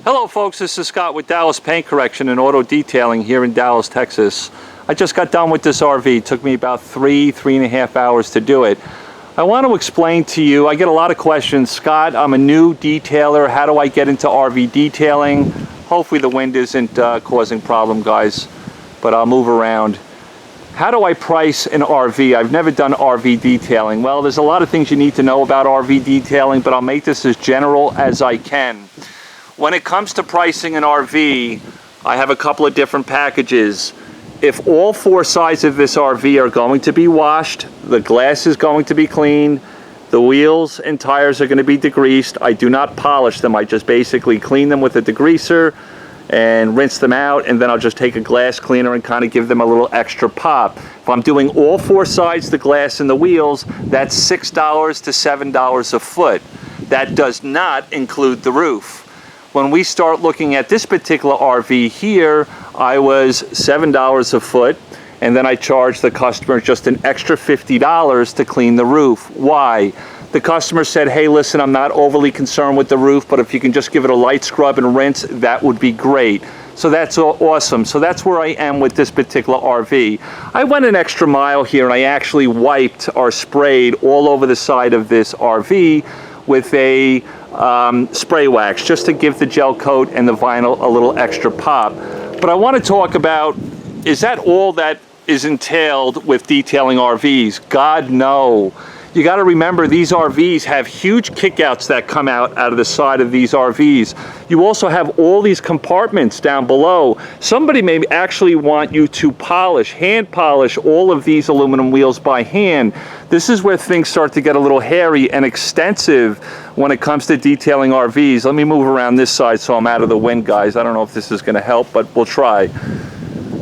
Hello folks, this is Scott with Dallas Paint Correction and Auto Detailing here in Dallas, Texas. I just got done with this RV. It took me about three and a half hours to do it. I want to explain to you, I get a lot of questions. Scott, I'm a new detailer. How do I get into RV detailing? Hopefully the wind isn't causing problem, guys, but I'll move around. How do I price an RV? I've never done RV detailing. Well, there's a lot of things you need to know about RV detailing, but I'll make this as general as I can. When it comes to pricing an RV, I have a couple of different packages. If all four sides of this RV are going to be washed, the glass is going to be clean, the wheels and tires are going to be degreased. I do not polish them. I just basically clean them with a degreaser and rinse them out, and then I'll just take a glass cleaner and kind of give them a little extra pop. If I'm doing all four sides, the glass and the wheels, that's $6 to $7 a foot. That does not include the roof. When we start looking at this particular RV here, I was $7 a foot, and then I charged the customer just an extra $50 to clean the roof. Why? The customer said, hey, listen, I'm not overly concerned with the roof, but if you can just give it a light scrub and rinse, that would be great. So that's awesome. So that's where I am with this particular RV. I went an extra mile here, and I actually wiped or sprayed all over the side of this RV with a spray wax, just to give the gel coat and the vinyl a little extra pop. But I want to talk about, is that all that is entailed with detailing RVs? God, no. You got to remember, these RVs have huge kickouts that come out of the side of these RVs. You also have all these compartments down below. Somebody may actually want you to polish, hand polish all of these aluminum wheels by hand. This is where things start to get a little hairy and extensive when it comes to detailing RVs. Let me move around this side so I'm out of the wind, guys. I don't know if this is going to help, but we'll try.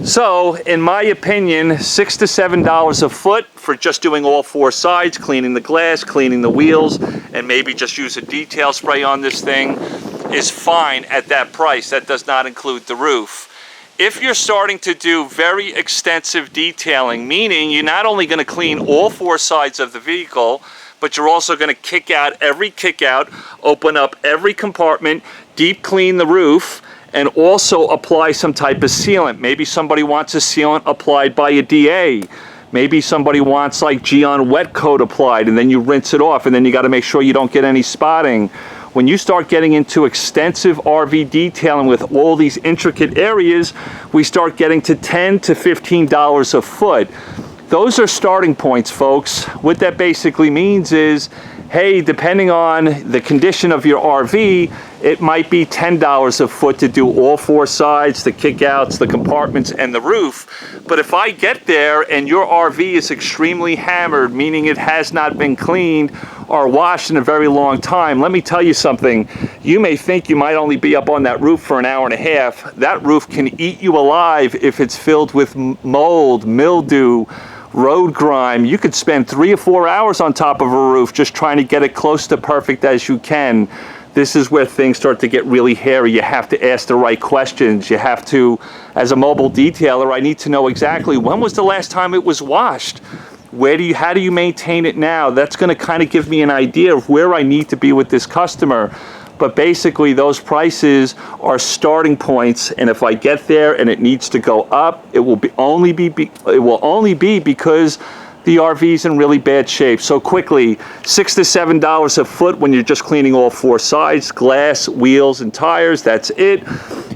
So, in my opinion, $6 to $7 a foot for just doing all four sides, cleaning the glass, cleaning the wheels, and maybe just use a detail spray on this thing is fine at that price. That does not include the roof. If you're starting to do very extensive detailing, meaning you're not only going to clean all four sides of the vehicle, but you're also going to kick out every kick out, open up every compartment, deep clean the roof, and also apply some type of sealant. Maybe somebody wants a sealant applied by a DA. Maybe somebody wants like Geon wet coat applied, and then you rinse it off, and then you got to make sure you don't get any spotting. When you start getting into extensive RV detailing with all these intricate areas, we start getting to $10 to $15 a foot. Those are starting points, folks. What that basically means is, hey, depending on the condition of your RV, it might be $10 a foot to do all four sides, the kickouts, the compartments, and the roof. But if I get there and your RV is extremely hammered, meaning it has not been cleaned or washed in a very long time, let me tell you something. You may think you might only be up on that roof for an hour and a half. That roof can eat you alive if it's filled with mold, mildew, road grime. You could spend 3 or 4 hours on top of a roof just trying to get it close to perfect as you can. This is where things start to get really hairy. You have to ask the right questions. You have to, as a mobile detailer, I need to know exactly when was the last time it was washed. How do you maintain it now? That's going to kind of give me an idea of where I need to be with this customer. But basically, those prices are starting points, and if I get there and it needs to go up, it will only be because the RV's in really bad shape. So quickly, $6 to $7 a foot when you're just cleaning all four sides, glass, wheels, and tires. That's it.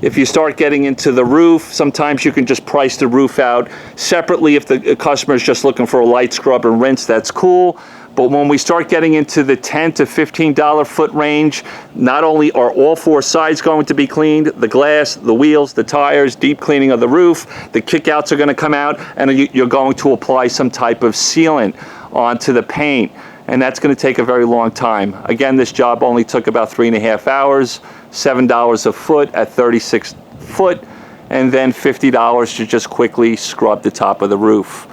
If you start getting into the roof, sometimes you can just price the roof out separately. If the customer is just looking for a light scrub and rinse, that's cool. But when we start getting into the $10 to $15 foot range, not only are all four sides going to be cleaned, the glass, the wheels, the tires, deep cleaning of the roof, the kickouts are going to come out, and you're going to apply some type of sealant onto the paint. And that's going to take a very long time. Again, this job only took about 3.5 hours, $7 a foot at 36 foot, and then $50 to just quickly scrub the top of the roof.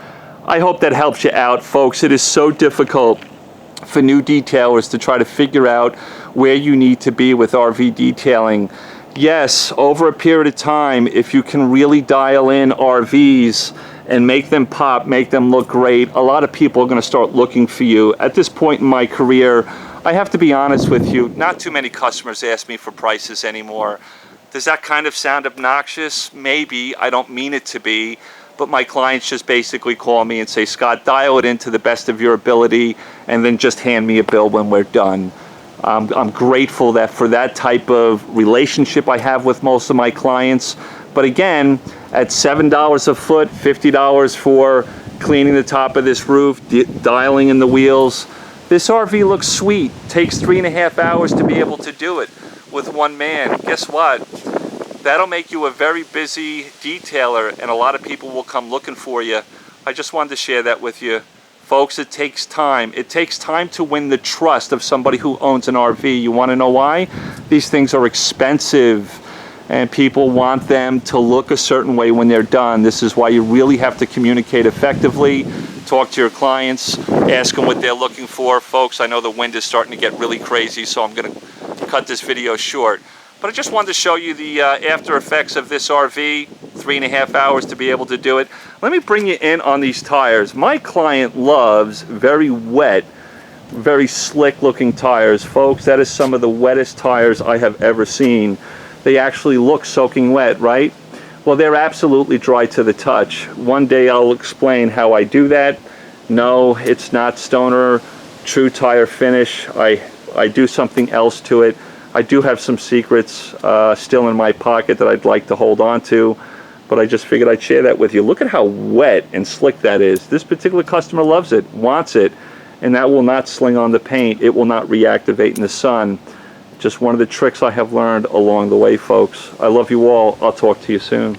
I hope that helps you out, folks. It is so difficult for new detailers to try to figure out where you need to be with RV detailing. Yes, over a period of time, if you can really dial in RVs and make them pop, make them look great, a lot of people are going to start looking for you. At this point in my career, I have to be honest with you, not too many customers ask me for prices anymore. Does that kind of sound obnoxious? Maybe. I don't mean it to be. But my clients just basically call me and say, Scott, dial it in to the best of your ability and then just hand me a bill when we're done. I'm grateful that for that type of relationship I have with most of my clients. But again, at $7 a foot, $50 for cleaning the top of this roof, dialing in the wheels, this RV looks sweet. Takes 3.5 hours to be able to do it with one man. Guess what? That'll make you a very busy detailer, and a lot of people will come looking for you. I just wanted to share that with you. Folks, it takes time. It takes time to win the trust of somebody who owns an RV. You want to know why? These things are expensive, and people want them to look a certain way when they're done. This is why you really have to communicate effectively. Talk to your clients, ask them what they're looking for. Folks, I know the wind is starting to get really crazy, so I'm going to cut this video short. But I just wanted to show you the after effects of this RV, 3.5 hours to be able to do it. Let me bring you in on these tires. My client loves very wet, very slick looking tires. Folks, that is some of the wettest tires I have ever seen. They actually look soaking wet, right? Well, they're absolutely dry to the touch. One day I'll explain how I do that. No, it's not Stoner True Tire Finish. I do something else to it. I do have some secrets still in my pocket that I'd like to hold on to, but I just figured I'd share that with you. Look at how wet and slick that is. This particular customer loves it, wants it, and that will not sling on the paint. It will not reactivate in the sun. Just one of the tricks I have learned along the way, folks. I love you all. I'll talk to you soon.